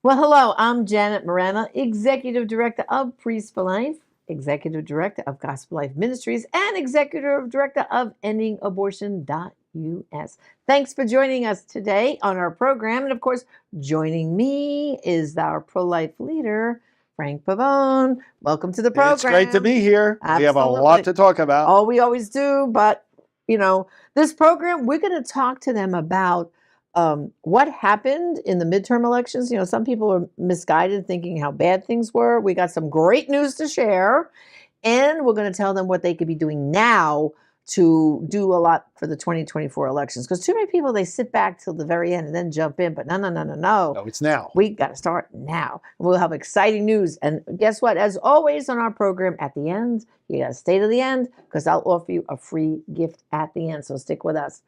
Well, hello, I'm Janet Morana, Executive Director of Priest for Life, Executive Director of Gospel Life Ministries, and Executive Director of EndingAbortion.us. Thanks for joining us today on our program. And of course, joining me is our pro life leader, Frank Pavone. Welcome to the It's great to program. be here. We have a lot Absolutely. to talk about. Oh, we always do. But, this program, we're going to talk to them about what happened in the midterm elections. Some people are misguided thinking how bad things were. We got some great news to share, and we're going to tell them what they could be doing now to do a lot for the 2024 elections. Because too many people, they sit back till the very end and then jump in. But no, no, no, no, no. No, it's now. We got to start now. We'll have exciting news. And guess what? As always on our program, at the end, you got to stay to the end because I'll offer you a free gift at the end. So stick with us.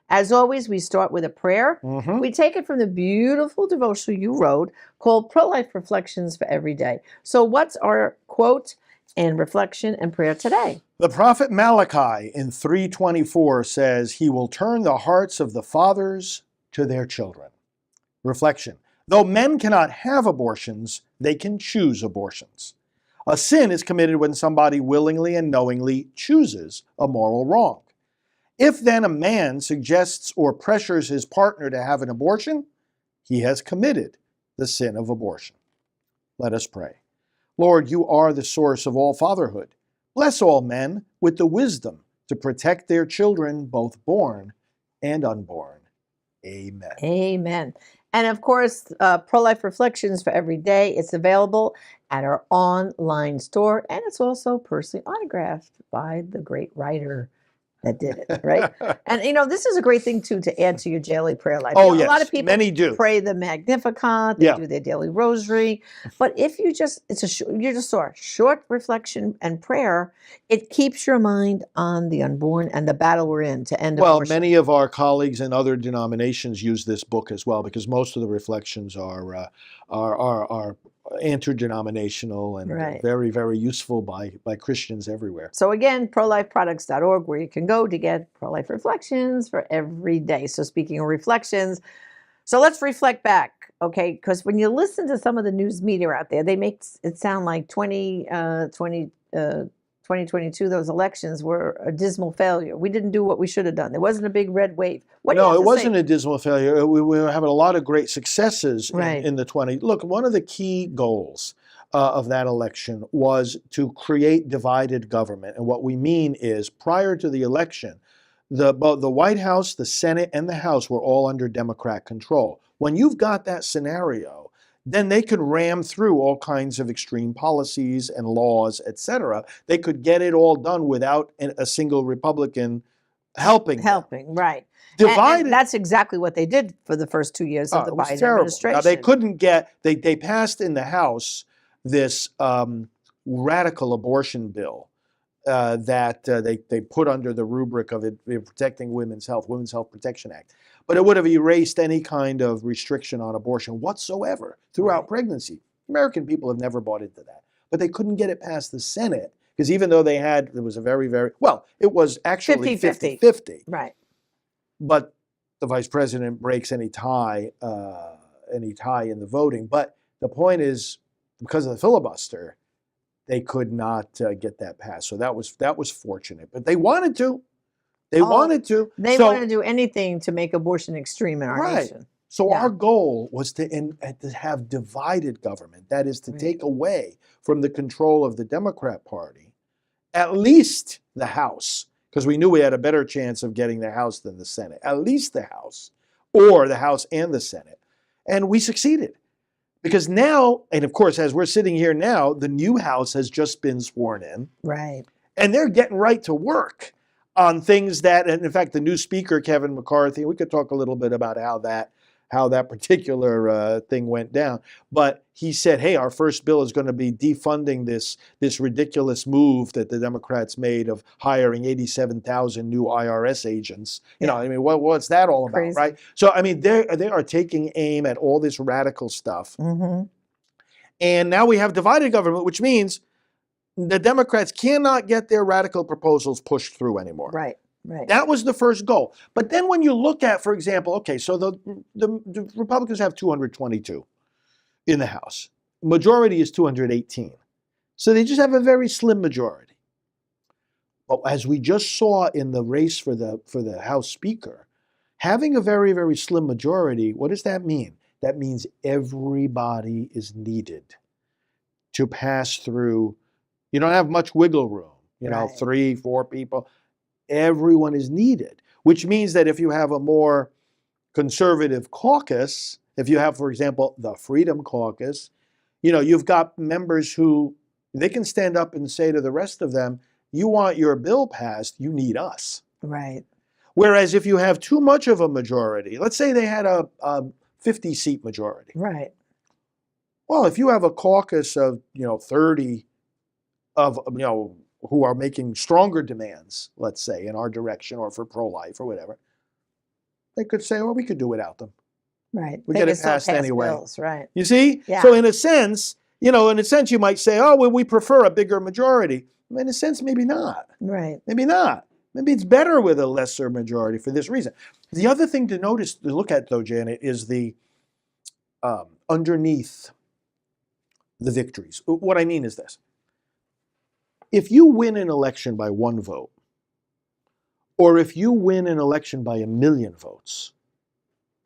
As always, we start with a prayer. We take it from the beautiful devotional you wrote called Pro-Life Reflections for Every Day. So what's our quote and reflection and prayer today? The prophet Malachi in 3:24 says, "He will turn the hearts of the fathers to their children." Reflection. Though men cannot have abortions, they can choose abortions. A sin is committed when somebody willingly and knowingly chooses a moral wrong. If then a man suggests or pressures his partner to have an abortion, he has committed the sin of abortion. Let us pray. Lord, you are the source of all fatherhood. Bless all men with the wisdom to protect their children, both born and unborn. Amen. Amen. And of course, Pro-Life Reflections for Every Day. It's available at our online store, and it's also personally autographed by the great writer that did it, right? And this is a great thing too to add to your daily prayer life. Oh, A lot yes. of people Many do. pray the Magnificat, they Yeah. do their daily rosary, but if you just you just saw a short reflection and prayer, it keeps your mind on the unborn and the battle we're in to end Well, abortion. many of our colleagues in other denominations use this book as well because most of the reflections are interdenominational and Right. very, very useful by Christians everywhere. So again, prolifeproducts.org, where you can go to get pro-life reflections for every day. So speaking of reflections, so let's reflect back, okay? Because when you listen to some of the news media out there, they make it sound like 2022, those elections were a dismal failure. We didn't do what we should have done. There wasn't a big red wave. What do you No, have it to wasn't say? a dismal failure. We were having a lot of great successes Right. in the 20. Look, one of the key goals of that election was to create divided government. And what we mean is prior to the election, both the White House, the Senate, and the House were all under Democrat control. When you've got that scenario, then they could ram through all kinds of extreme policies and laws, etc. They could get it all done without a single Republican helping them. Helping, right. Divided. And that's exactly what they did for the first 2 years of the It was Biden terrible. administration. Now, they couldn't get, they passed in the House this radical abortion bill that they put under the rubric of it protecting Women's Health Protection Act. But it would have erased any kind of restriction on abortion whatsoever throughout pregnancy. American people have never bought into that. But they couldn't get it past the Senate because even though there was a very, very, well, it was actually 50-50. 50-50. Right. But the vice president breaks any tie in the voting. But the point is, because of the filibuster, they could not get that passed. So that was fortunate. But they wanted to. They wanted to. They wanted to do anything to make abortion extreme in our nation. So our goal was to have divided government. That is to take away from the control of the Democrat Party, at least the House, because we knew we had a better chance of getting the House than the Senate, at least the House, or the House and the Senate. And we succeeded. Because now, and of course, as we're sitting here now, the new House has just been sworn in. Right. And they're getting right to work on things that, and in fact, the new speaker, Kevin McCarthy, we could talk a little bit about how that particular thing went down. But he said, hey, our first bill is going to be defunding this ridiculous move that the Democrats made of hiring 87,000 new IRS agents. You know, I mean, what's that all about, Crazy. right? So, I mean, they are taking aim at all this radical stuff. Mm-hmm. And now we have divided government, which means the Democrats cannot get their radical proposals pushed through anymore. Right. Right. That was the first goal. But then when you look at, for example, okay, so the Republicans have 222. in the House. Majority is 218. So they just have a very slim majority. But as we just saw in the race for the House Speaker, having a very, very slim majority, what does that mean? That means everybody is needed to pass through. You don't have much wiggle room, Right. 3, 4 people. Everyone is needed, which means that if you have a more conservative caucus, if you have, for example, the Freedom Caucus, you've got members who they can stand up and say to the rest of them, you want your bill passed, you need us. Right. Whereas if you have too much of a majority, let's say they had a 50-seat majority. Right. Well, if you have a caucus of 30 of who are making stronger demands, let's say in our direction or for pro-life or whatever, they could say, well, we could do without them. Right. We They get can it still passed pass anyway. bills, right. You see? Yeah. So in a sense, you might say, oh, well, we prefer a bigger majority. In a sense, maybe not. Right. Maybe not. Maybe it's better with a lesser majority for this reason. The other thing to look at, though, Janet, is the underneath the victories. What I mean is this. If you win an election by 1 vote, or if you win an election by 1 million votes,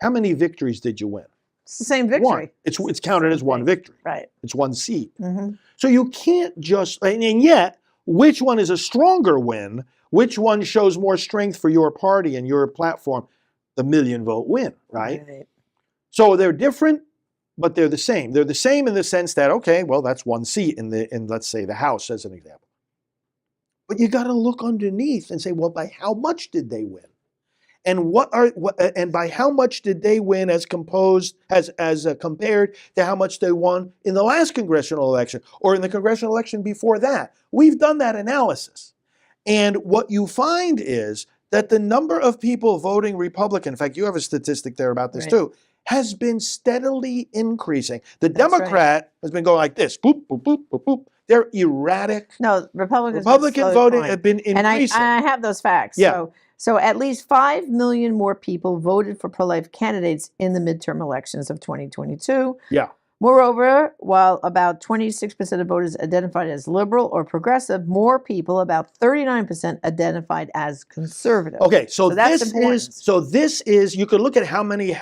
how many victories did you win? It's the same victory. 1. It's counted as 1 victory. Right. It's 1 seat. Mm-hmm. So you can't just, and yet, which one is a stronger win? Which one shows more strength for your party and your platform? The 1 million vote win, right? So they're different, but they're the same. They're the same in the sense that, okay, well, that's 1 seat in let's say the House as an example. But you got to look underneath and say, well, by how much did they win? And and by how much did they win as compared to how much they won in the last congressional election or in the congressional election before that? We've done that analysis. And what you find is that the number of people voting Republican, in fact, you have a statistic there about this too, has been steadily increasing. The Democrat has been going like this, boop, boop, boop, boop, boop. They're erratic. No, Republican voting have been increasing. And I have those facts. Yeah. So at least 5 million more people voted for pro-life candidates in the midterm elections of 2022. Yeah. Moreover, while about 26% of voters identified as liberal or progressive, more people, about 39%, identified as conservative. Okay, so that's this is you could look at how many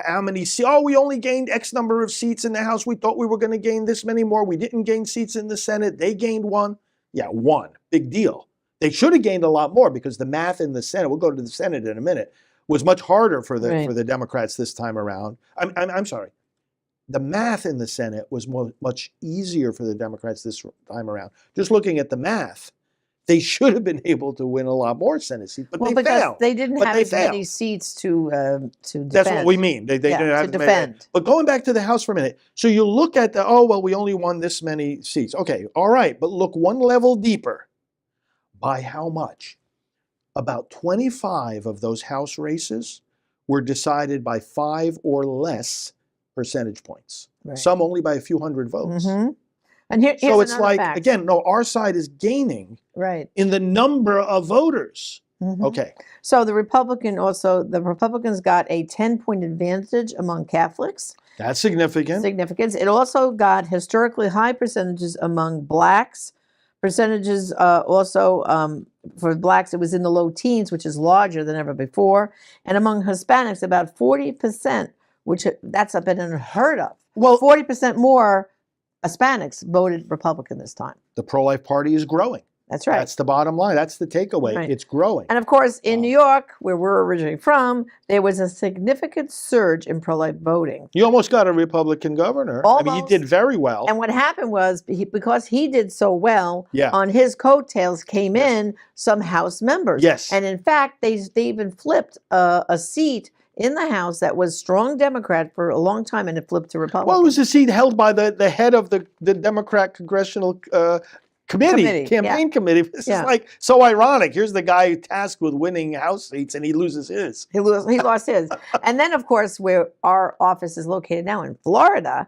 seats. Oh, we only gained X number of seats in the House. We thought we were going to gain this many more. We didn't gain seats in the Senate. They gained 1. Yeah, 1. Big deal. They should have gained a lot more because the math in the Senate, we'll go to the Senate in a minute, was much harder for the Democrats this time around. I'm sorry. The math in the Senate was much easier for the Democrats this time around. Just looking at the math, they should have been able to win a lot more Senate seats, but they failed. They didn't have as many seats to defend. That's what we mean. They didn't have to defend. But going back to the House for a minute, so you look at we only won this many seats. Okay, all right, but look one level deeper. By how much? About 25 of those House races were decided by 5 or less percentage points. Right. Some only by a few hundred votes. Mm-hmm. And here's so it's like, fact. Again, no, our side is gaining in the number of voters. Mm-hmm. Okay. So the Republicans got a 10-point advantage among Catholics. That's significant. It also got historically high percentages among blacks. Percentages also for blacks, it was in the low teens, which is larger than ever before. And among Hispanics, about 40%, which that's been unheard of. Well, 40% more Hispanics voted Republican this time. The pro-life party is growing. That's right. That's the bottom line. That's the takeaway. Right. It's growing. And of course, in New York, where we're originally from, there was a significant surge in pro-life voting. You almost got a Republican governor. Almost. I mean, he did very well. And what happened was, because he did so well, on his coattails came in some House members. Yes. And in fact, they even flipped a seat in the House that was strong Democrat for a long time, and it flipped to Republican. Well, it was a seat held by the head of the Democrat Congressional campaign committee. This is like so ironic. Here's the guy tasked with winning House seats, and he loses his. He lost his. And then, of course, where our office is located now in Florida,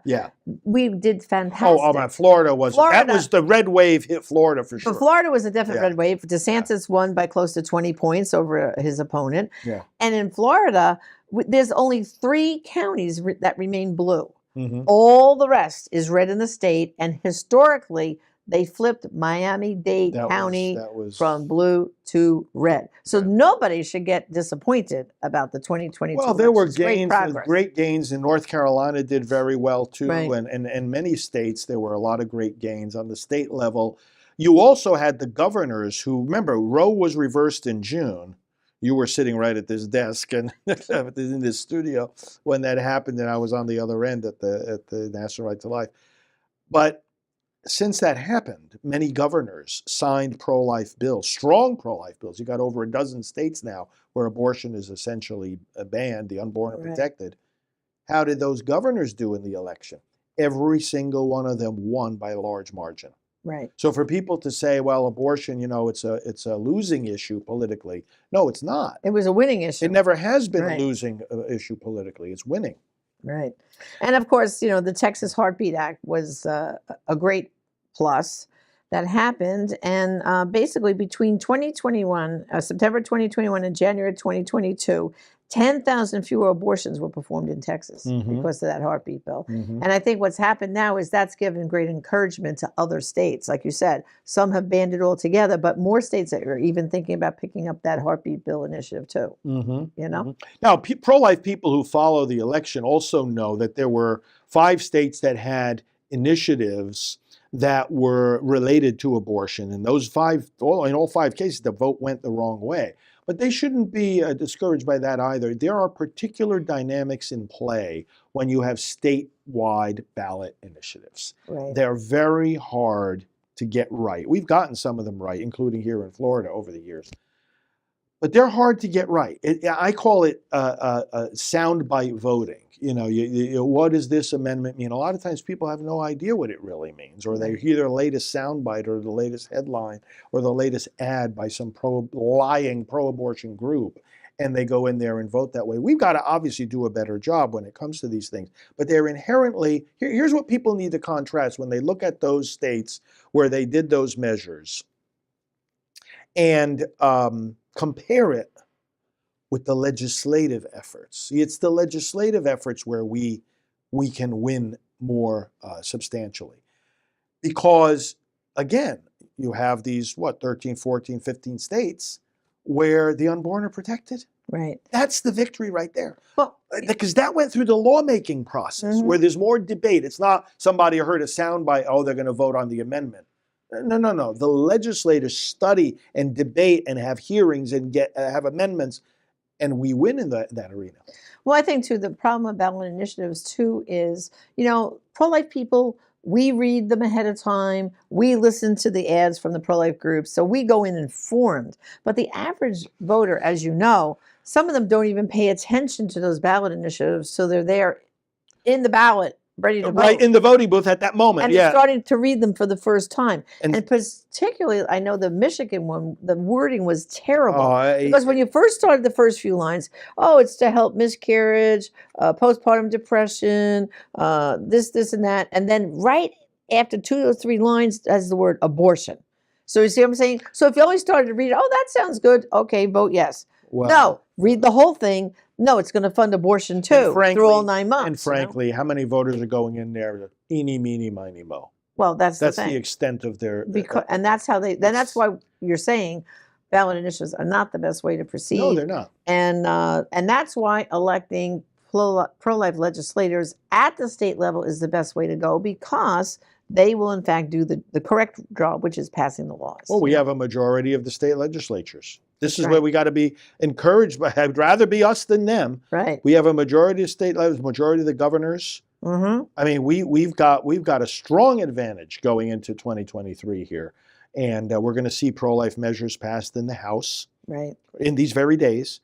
we did fantastic. Oh, man, Florida was the red wave hit Florida for sure. But Florida was a definite red wave. DeSantis won by close to 20 points over his opponent. Yeah. And in Florida, there's only 3 counties that remain blue. Mhm. All the rest is red in the state, and historically, they flipped Miami-Dade That County was from blue to red. So Yeah. nobody should get disappointed about the 2022 Well, there were elections. Great gains, progress. great gains, and North Carolina did very well too, Right. and many states there were a lot of great gains on the state level. You also had the governors who, remember, Roe was reversed in June. You were sitting right at this desk and in this studio when that happened, and I was on the other end at the National Right to Life. But since that happened, many governors signed pro-life bills, strong pro-life bills. You got over a dozen states now where abortion is essentially banned, the unborn are Right. protected. How did those governors do in the election? Every single one of them won by a large margin. Right. So for people to say, well, abortion, it's a losing issue politically. No, it's not. It was a winning issue. It never has been Right. a losing issue politically. It's winning. Right. And of course, the Texas Heartbeat Act was a great plus that happened. And basically, between 2021, September 2021 and January 2022, 10,000 fewer abortions were performed in Texas because of that heartbeat bill. Mhm. And I think what's happened now is that's given great encouragement to other states. Like you said, some have banned it altogether, but more states are even thinking about picking up that heartbeat bill initiative too. Now, pro-life people who follow the election also know that there were 5 states that had initiatives that were related to abortion, and those 5, in all 5 cases, the vote went the wrong way. But they shouldn't be discouraged by that either. There are particular dynamics in play when you have statewide ballot initiatives. Right. They're very hard to get right. We've gotten some of them right, including here in Florida over the years. But they're hard to get right. I call it soundbite voting. What does this amendment mean? A lot of times people have no idea what it really means, or they hear the latest soundbite or the latest headline or the latest ad by some lying pro-abortion group, and they go in there and vote that way. We've got to obviously do a better job when it comes to these things. But they're inherently, here's what people need to contrast when they look at those states where they did those measures and compare it with the legislative efforts. See, it's the legislative efforts where we can win more substantially. Because, again, you have these, 13, 14, 15 states where the unborn are protected. Right. That's the victory right there. Well, because that went through the lawmaking process where there's more debate. It's not somebody heard a soundbite, they're going to vote on the amendment. No. The legislators study and debate and have hearings and have amendments, and we win in that arena. Well, I think, too, the problem about ballot initiatives, too, is, pro-life people, we read them ahead of time. We listen to the ads from the pro-life groups, so we go in informed. But the average voter, as you know, some of them don't even pay attention to those ballot initiatives, so they're there in the ballot, ready to vote. Right in the voting booth at that moment, and they're starting to read them for the first time. And particularly, I know the Michigan one, the wording was terrible. Because when you first started the first few lines, it's to help miscarriage, postpartum depression, this and that. And then right after 2 or 3 lines has the word abortion. So you see what I'm saying? So if you only started to read it, that sounds good. Okay, vote yes. Well, no, read the whole thing. No, it's going to fund abortion too, through all 9 months. And frankly, how many voters are going in there to eeny, meeny, miny, mo? Well, that's the thing. The extent of their... and that's how that's why you're saying ballot initiatives are not the best way to proceed. No, they're not. And that's why electing pro-life legislators at the state level is the best way to go, because they will, in fact, do the correct job, which is passing the laws. Well, we have a majority of the state legislatures. This is where we got to be encouraged. I'd rather be us than them. Right. We have a majority of state levels, majority of the governors. I mean, we've got a strong advantage going into 2023 here, and we're going to see pro-life measures passed in the House. Right. In these very days.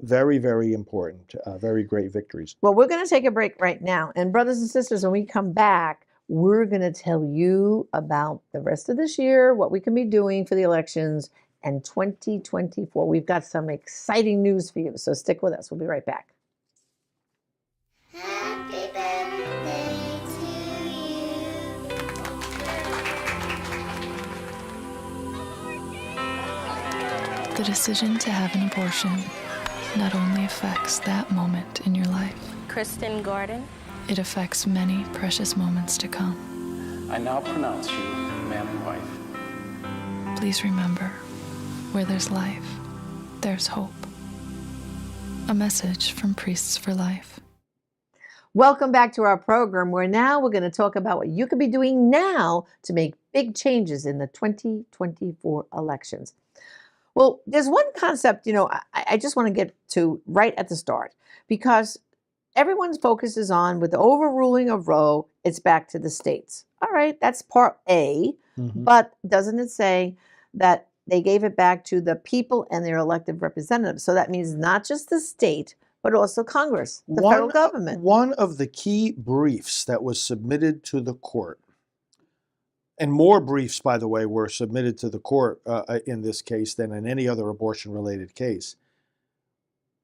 Very, very important. Very great victories. Well, we're going to take a break right now, and brothers and sisters, when we come back, we're going to tell you about the rest of this year, what we can be doing for the elections, and 2024. We've got some exciting news for you, so stick with us. We'll be right back. Happy birthday to you. The decision to have an abortion not only affects that moment in your life. Kristen Gordon. It affects many precious moments to come. I now pronounce you man and wife. Please remember, where there's life, there's hope. A message from Priests for Life. Welcome back to our program, where now we're going to talk about what you could be doing now to make big changes in the 2024 elections. Well, there's one concept, I just want to get to right at the start, because everyone's focus is on, with the overruling of Roe, it's back to the states. All right, that's part A, but doesn't it say that they gave it back to the people and their elected representatives? So that means not just the state, but also Congress, the federal government. One of the key briefs that was submitted to the court, and more briefs, by the way, were submitted to the court in this case than in any other abortion-related case.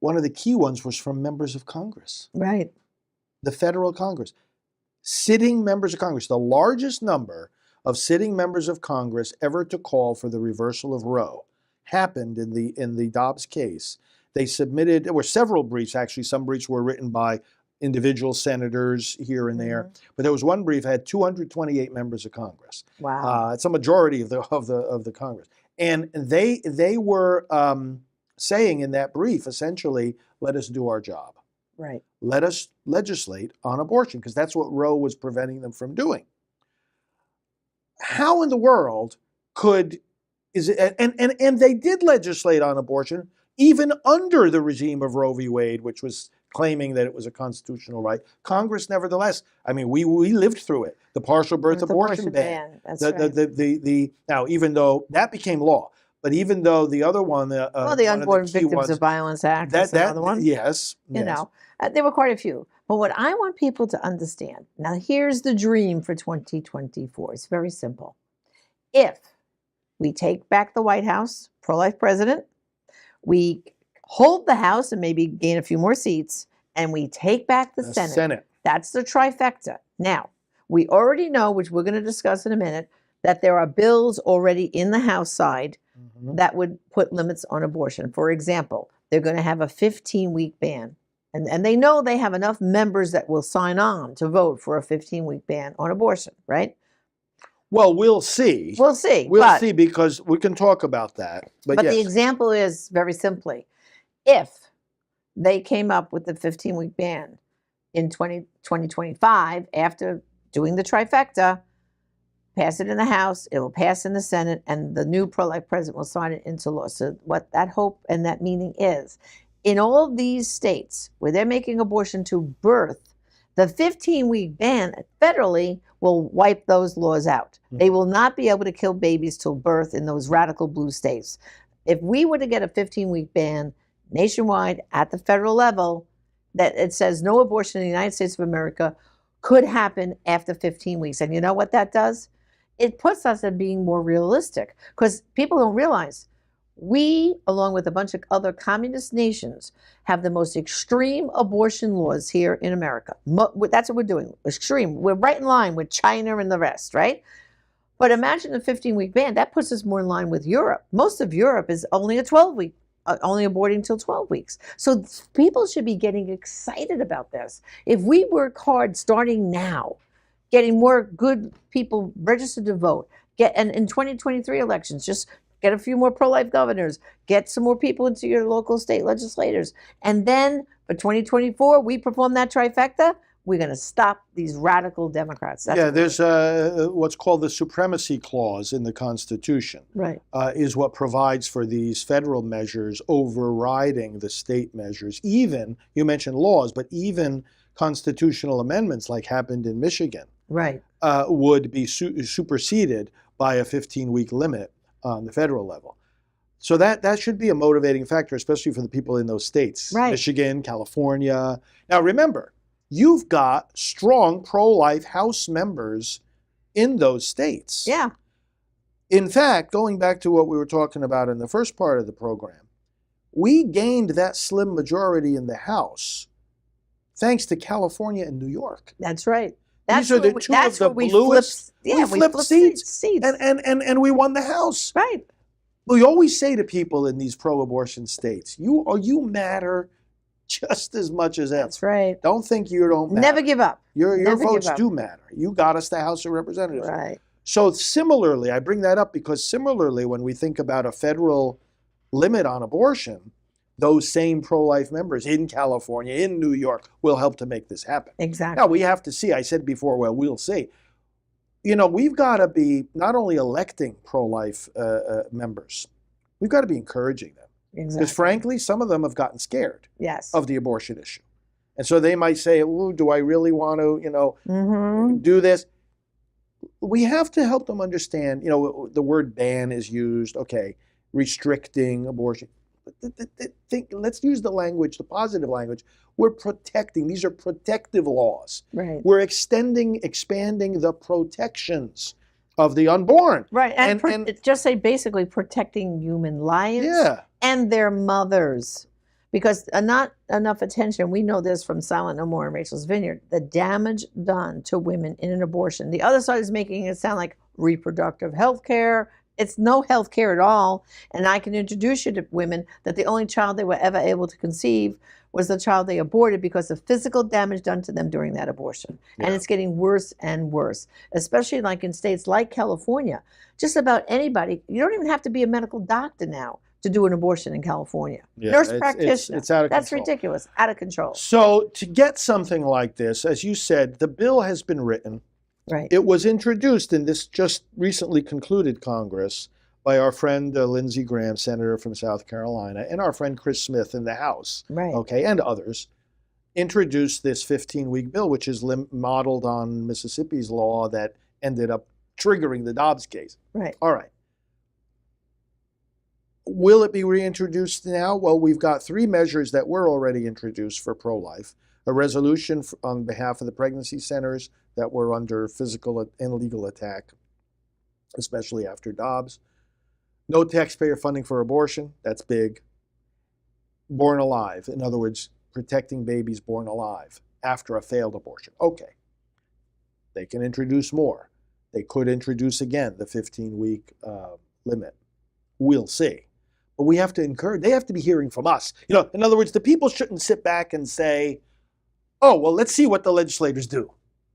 One of the key ones was from members of Congress. Right. The federal Congress. Sitting members of Congress, the largest number of sitting members of Congress ever to call for the reversal of Roe, happened in the Dobbs case. They submitted, there were several briefs, actually. Some briefs were written by individual senators here and there, but there was one brief that had 228 members of Congress. Wow. It's a majority of the Congress, and they were saying in that brief, essentially, let us do our job. Right. Let us legislate on abortion, because that's what Roe was preventing them from doing. How in the world and they did legislate on abortion even under the regime of Roe v. Wade, which was claiming that it was a constitutional right. Congress, nevertheless, I mean, we lived through it. The partial birth abortion ban. That's right. Now, even though that became law, but even though the other one, the Unborn Victims of Violence Act, that's another one. Yes. There were quite a few. But what I want people to understand, now here's the dream for 2024. It's very simple. If we take back the White House, pro-life president, we hold the House and maybe gain a few more seats, and we take back the Senate. That's the trifecta. Now, we already know, which we're going to discuss in a minute, that there are bills already in the House side that would put limits on abortion. For example, they're going to have a 15-week ban. And they know they have enough members that will sign on to vote for a 15-week ban on abortion, right? Well, we'll see. We'll see. We'll see, because we can talk about that. But yes. The example is, very simply, if they came up with the 15-week ban in 2025, after doing the trifecta, pass it in the House, it will pass in the Senate, and the new pro-life president will sign it into law. So what that hope and that meaning is, in all of these states where they're making abortion to birth, the 15-week ban federally will wipe those laws out. They will not be able to kill babies till birth in those radical blue states. If we were to get a 15-week ban nationwide at the federal level, that it says no abortion in the United States of America could happen after 15 weeks. And you know what that does? It puts us in being more realistic, because people don't realize we, along with a bunch of other communist nations, have the most extreme abortion laws here in America. That's what we're doing, extreme. We're right in line with China and the rest, right? But imagine a 15-week ban. That puts us more in line with Europe. Most of Europe is only a 12-week, only aborting till 12 weeks. So people should be getting excited about this. If we work hard starting now, getting more good people registered to vote, and in 2023 elections, just get a few more pro-life governors, get some more people into your local state legislators. And then for 2024, we perform that trifecta, we're going to stop these radical Democrats. There's what's called the supremacy clause in the Constitution. Right. Is what provides for these federal measures overriding the state measures. Even, you mentioned laws, but even constitutional amendments like happened in Michigan. Right. Would be superseded by a 15-week limit on the federal level. So that should be a motivating factor, especially for the people in those states. Right. Michigan, California. Now remember, you've got strong pro-life House members in those states. Yeah. In fact, going back to what we were talking about in the first part of the program, we gained that slim majority in the House thanks to California and New York. That's right. These are the two of the bluest. We flipped seats. And we won the House. Right. We always say to people in these pro-abortion states, you matter just as much as ever. That's right. Don't think you don't matter. Never give up. Your Never give votes up. do matter. You got us the House of Representatives. Right. So similarly, I bring that up because similarly, when we think about a federal limit on abortion, those same pro-life members in California, in New York, will help to make this happen. Exactly. Now, we have to see. I said before, well, we'll see. You know, we've got to be not only electing pro-life members, we've got to be encouraging them. Exactly. Because frankly, some of them have gotten scared Yes. of the abortion issue. And so they might say, ooh, do I really want to, Mm-hmm. do this? We have to help them understand, the word ban is used, okay, restricting abortion. But let's use the language, the positive language. We're protecting. These are protective laws. Right. We're expanding the protections of the unborn. Right. And, And just say basically protecting human lives yeah, and their mothers. Because not enough attention, we know this from Silent No More and Rachel's Vineyard, the damage done to women in an abortion. The other side is making it sound like reproductive health care. It's no health care at all. And I can introduce you to women that the only child they were ever able to conceive was the child they aborted because of physical damage done to them during that abortion. Yeah. And it's getting worse and worse, especially like in states like California. Just about anybody, you don't even have to be a medical doctor now to do an abortion in California. Yeah, Nurse practitioner. it's out of That's control. ridiculous. Out of control. So to get something like this, as you said, the bill has been written. Right. It was introduced in this just recently concluded Congress by our friend Lindsey Graham, senator from South Carolina, and our friend Chris Smith in the House, Right. okay, and others, introduced this 15-week bill, which is modeled on Mississippi's law that ended up triggering the Dobbs case. Right. All right. Will it be reintroduced now? Well, we've got 3 measures that were already introduced for pro-life. A resolution on behalf of the pregnancy centers that were under physical and legal attack, especially after Dobbs. No taxpayer funding for abortion. That's big. Born alive. In other words, protecting babies born alive after a failed abortion. Okay. They can introduce more. They could introduce again the 15-week limit. We'll see. But we have to encourage, they have to be hearing from us. In other words, the people shouldn't sit back and say, oh, well, let's see what the legislators do.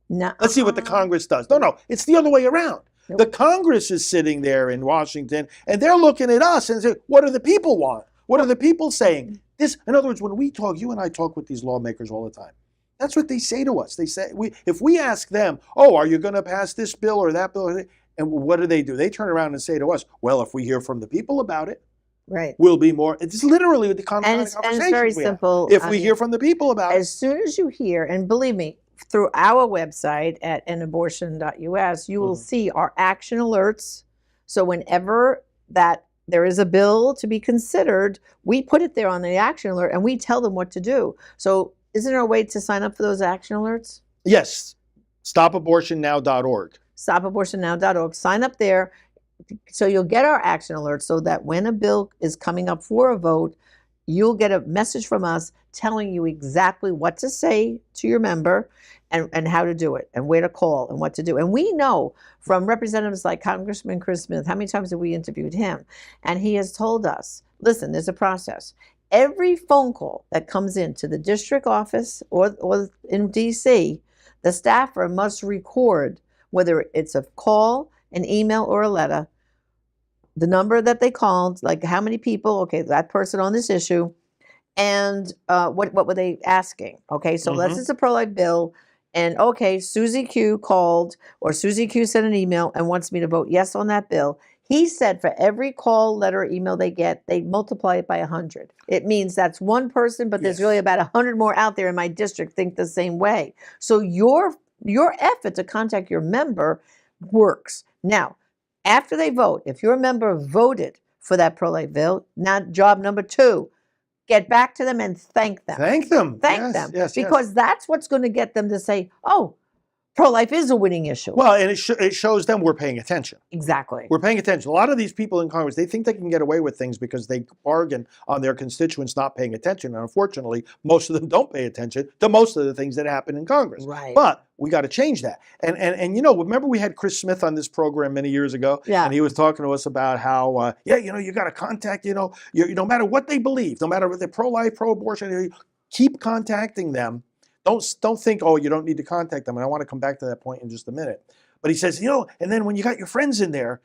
No. Let's see what the Congress does. No, it's the other way around. Nope. The Congress is sitting there in Washington, and they're looking at us and saying, what do the people want? What are the people saying? In other words, when we talk, you and I talk with these lawmakers all the time. That's what they say to us. They say, if we ask them, oh, are you going to pass this bill or that bill? And what do? They turn around and say to us, well, if we hear from the people about it, Right. we'll be more. It's literally the kind of And it's conversation very we have. simple. If we hear from the people about it. As soon as you hear, and believe me, through our website at enabortion.us, you will see our action alerts. So whenever that there is a bill to be considered, we put it there on the action alert and we tell them what to do. So isn't there a way to sign up for those action alerts? Yes. StopAbortionNow.org. StopAbortionNow.org. Sign up there so you'll get our action alerts so that when a bill is coming up for a vote, you'll get a message from us telling you exactly what to say to your member and how to do it and where to call and what to do. And we know from representatives like Congressman Chris Smith, how many times have we interviewed him? And he has told us, listen, there's a process. Every phone call that comes into the district office or in DC, the staffer must record whether it's a call, an email, or a letter, the number that they called, like how many people, okay, that person on this issue, and what were they asking? Okay, so this is a pro-life bill, and okay, Susie Q called, or Susie Q sent an email and wants me to vote yes on that bill. He said for every call, letter, email they get, they multiply it by 100. It means that's one person, but there's really about 100 more out there in my district think the same way. So your effort to contact your member works. Now, after they vote, if your member voted for that pro-life bill, now job number 2, get back to them and thank them. Thank them. Thank them. Yes, because that's what's going to get them to say, oh, pro-life is a winning issue. Well, and it shows them we're paying attention. Exactly. We're paying attention. A lot of these people in Congress, they think they can get away with things because they bargain on their constituents not paying attention. And unfortunately, most of them don't pay attention to most of the things that happen in Congress. Right. But we got to change that. And remember we had Chris Smith on this program many years ago? Yeah. And he was talking to us about how, you got to contact, no matter what they believe, no matter if they're pro-life, pro-abortion, Keep contacting them. Don't think, oh, you don't need to contact them. And I want to come back to that point in just a minute. But he says, and then when you got your friends in there,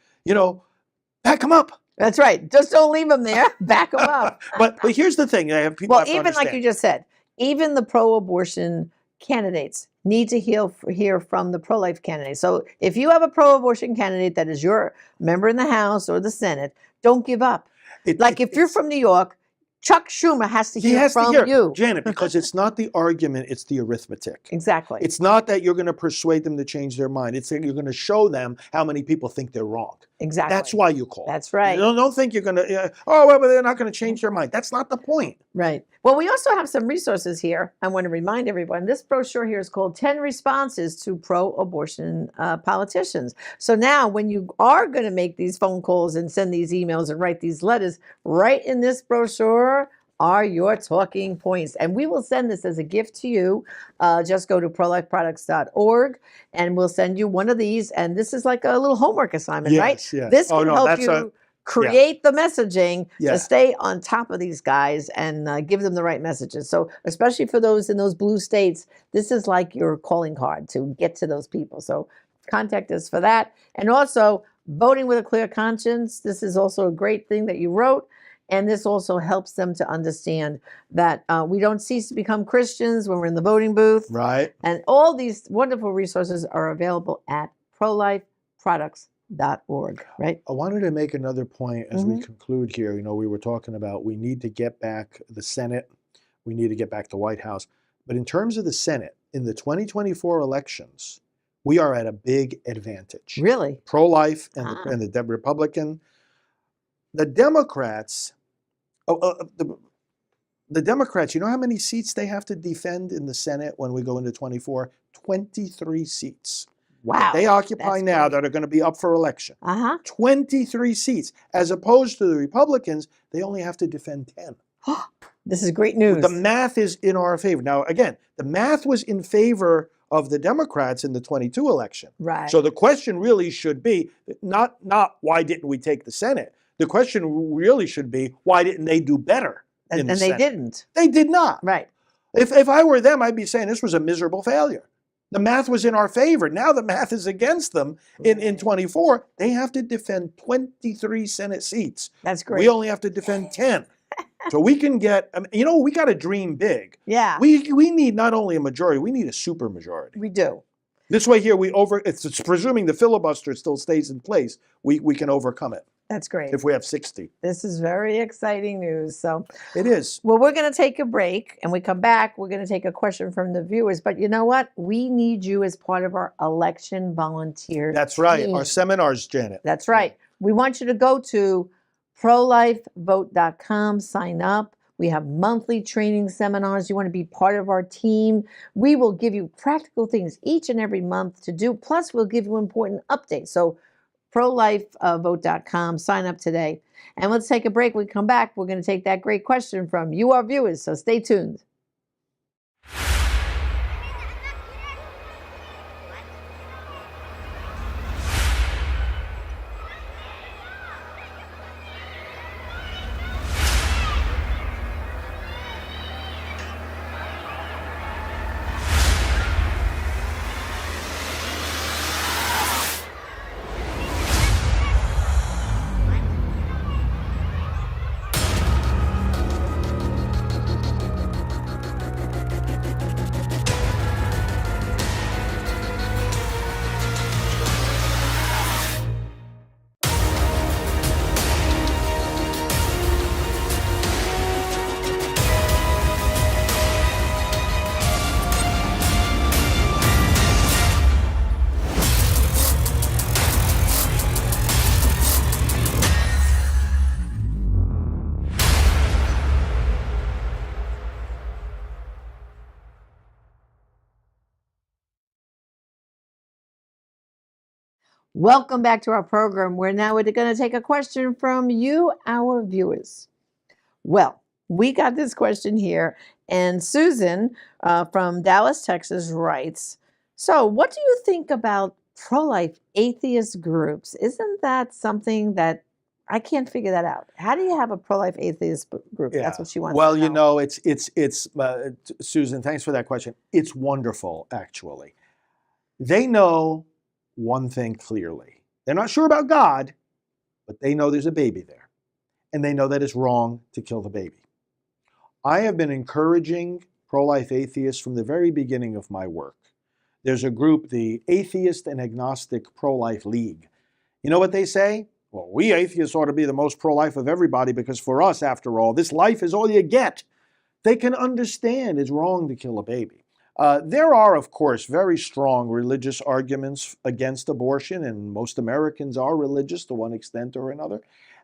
back them up. That's right. Just don't leave them there. Back them up. But here's the thing. I have people have to even like understand. you just said, even the pro-abortion candidates need to hear from the pro-life candidates. So if you have a pro-abortion candidate that is your member in the House or the Senate, don't give up. If you're from New York, Chuck Schumer has to hear from you. Janet, because it's not the argument, it's the arithmetic. Exactly. It's not that you're going to persuade them to change their mind. It's that you're going to show them how many people think they're wrong. Exactly. That's why you call. That's right. Don't think you're going to, well, they're not going to change their mind. That's not the point. Right. Well, we also have some resources here. I want to remind everyone, this brochure here is called 10 Responses to Pro-Abortion Politicians. So now when you are going to make these phone calls and send these emails and write these letters, right in this brochure are your talking points. And we will send this as a gift to you. Just go to prolifeproducts.org and we'll send you one of these. And this is like a little homework assignment, right? Yes. This can help you create the messaging to stay on top of these guys and give them the right messages. So especially for those in those blue states, this is like your calling card to get to those people. So contact us for that. And also voting with a clear conscience. This is also a great thing that you wrote. And this also helps them to understand that we don't cease to become Christians when we're in the voting booth. Right. And all these wonderful resources are available at prolifeproducts.org, right? I wanted to make another point as we conclude here. We were talking about we need to get back the Senate. We need to get back the White House. But in terms of the Senate, in the 2024 elections, we are at a big advantage. Really? Pro-life and the Republican. The Democrats, the Democrats, you know how many seats they have to defend in the Senate when we go into 24? 23 seats. Wow. That they occupy now that are going to be up for election. 23 seats. As opposed to the Republicans, they only have to defend 10. This is great news. The math is in our favor. Now, again, the math was in favor of the Democrats in the 22 election. Right. So the question really should be not why didn't we take the Senate? The question really should be, why didn't they do better? And they didn't. They did not. Right. If I were them, I'd be saying this was a miserable failure. The math was in our favor. Now the math is against them in 24. They have to defend 23 Senate seats. That's great. We only have to defend 10. So we can get, we got to dream big. Yeah. We need not only a majority, we need a super majority. We do. This way here, it's presuming the filibuster still stays in place, we can overcome it. That's great. If we have 60. This is very exciting news. So it is. Well, we're going to take a break and we come back. We're going to take a question from the viewers. But you know what? We need you as part of our election volunteer That's right. team. Our seminars, Janet. That's right. We want you to go to prolifevote.com, sign up. We have monthly training seminars. You want to be part of our team. We will give you practical things each and every month to do. Plus, we'll give you important updates. So prolifevote.com, sign up today. And let's take a break. When we come back, we're going to take that great question from you, our viewers. So stay tuned. Welcome back to our program. We're now going to take a question from you, our viewers. Well, we got this question here, and Susan from Dallas, Texas writes, so what do you think about pro-life atheist groups? Isn't that something that I can't figure that out. How do you have a pro-life atheist group? That's what she wants Well, to you know. know, it's Susan, thanks for that question. It's wonderful, actually. They know one thing clearly. They're not sure about God, but they know there's a baby there. And they know that it's wrong to kill the baby. I have been encouraging pro-life atheists from the very beginning of my work. There's a group, the Atheist and Agnostic Pro-Life League. You know what they say? Well, we atheists ought to be the most pro-life of everybody because for us, after all, this life is all you get. They can understand it's wrong to kill a baby. There are, of course, very strong religious arguments against abortion, and most Americans are religious to one extent or another.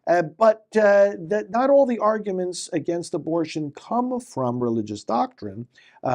But not all the arguments against abortion come from religious doctrine.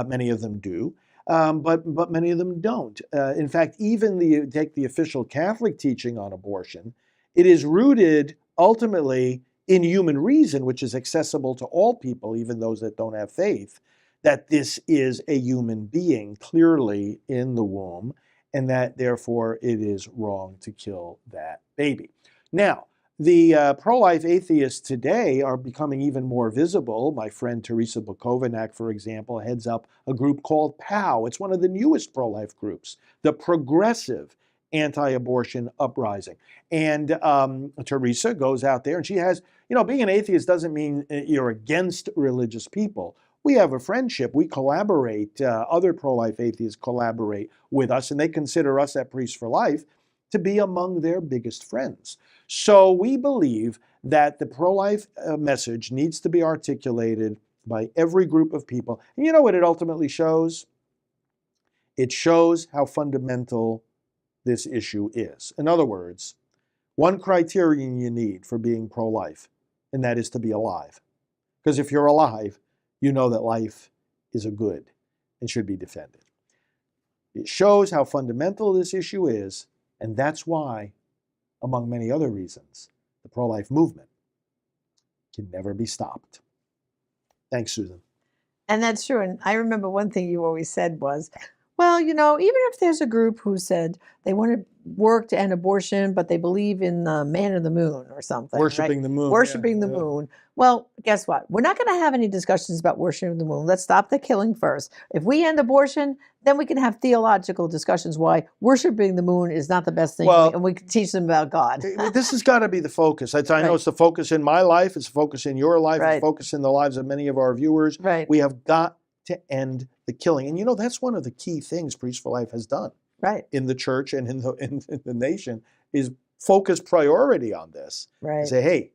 Many of them do, but many of them don't. In fact, even take the official Catholic teaching on abortion, it is rooted ultimately in human reason, which is accessible to all people, even those that don't have faith, that this is a human being clearly in the womb, and that therefore it is wrong to kill that baby. Now, the pro-life atheists today are becoming even more visible. My friend Teresa Bukovac, for example, heads up a group called POW. It's one of the newest pro-life groups, the Progressive Anti-Abortion Uprising. And Teresa goes out there and she has, you know, being an atheist doesn't mean you're against religious people. We have a friendship. We collaborate. Other pro-life atheists collaborate with us, and they consider us at Priests for Life to be among their biggest friends. So we believe that the pro-life message needs to be articulated by every group of people. And you know what it ultimately shows? It shows how fundamental this issue is. In other words, one criterion you need for being pro-life, and that is to be alive. Because if you're alive, you know that life is a good and should be defended. It shows how fundamental this issue is, and that's why, among many other reasons, the pro-life movement can never be stopped. Thanks, Susan. And that's true. And I remember one thing you always said was, well, you know, even if there's a group who said they want to work to end abortion, but they believe in the man in the moon or something. Worshiping right? the moon. Worshiping the moon. Well, guess what? We're not going to have any discussions about worshiping the moon. Let's stop the killing first. If we end abortion, then we can have theological discussions why worshiping the moon is not the best thing. Well, and we can teach them about God. This has got to be the focus. I know it's the focus in my life. It's the focus in your life. It's the focus in the lives of many of our viewers. Right. We have got to end the killing. And you know, that's one of the key things Priests for Life has done. Right. In the church and in the nation is focus priority on this. Right. Say, hey,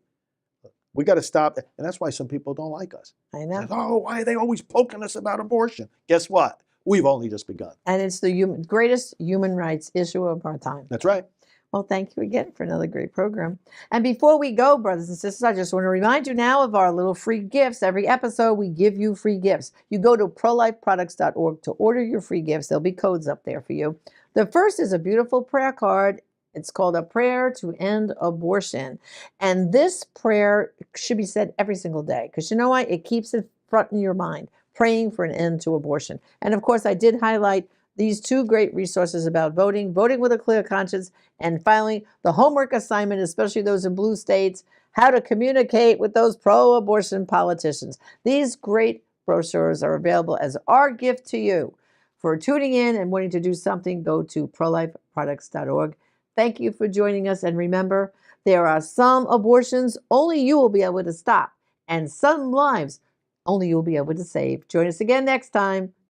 we got to stop. And that's why some people don't like us. I know. Like, oh, why are they always poking us about abortion? Guess what? We've only just begun. And it's the greatest human rights issue of our time. That's right. Well, thank you again for another great program. And before we go, brothers and sisters, I just want to remind you now of our little free gifts. Every episode, we give you free gifts. You go to prolifeproducts.org to order your free gifts. There'll be codes up there for you. The first is a beautiful prayer card. It's called A Prayer to End Abortion. And this prayer should be said every single day because you know what? It keeps it front in your mind, praying for an end to abortion. And of course, I did highlight these two great resources about voting with a clear conscience, and finally, the homework assignment, especially those in blue states, how to communicate with those pro-abortion politicians. These great brochures are available as our gift to you. For tuning in and wanting to do something, go to prolifeproducts.org. Thank you for joining us, and remember, there are some abortions only you will be able to stop, and some lives only you'll be able to save. Join us again next time.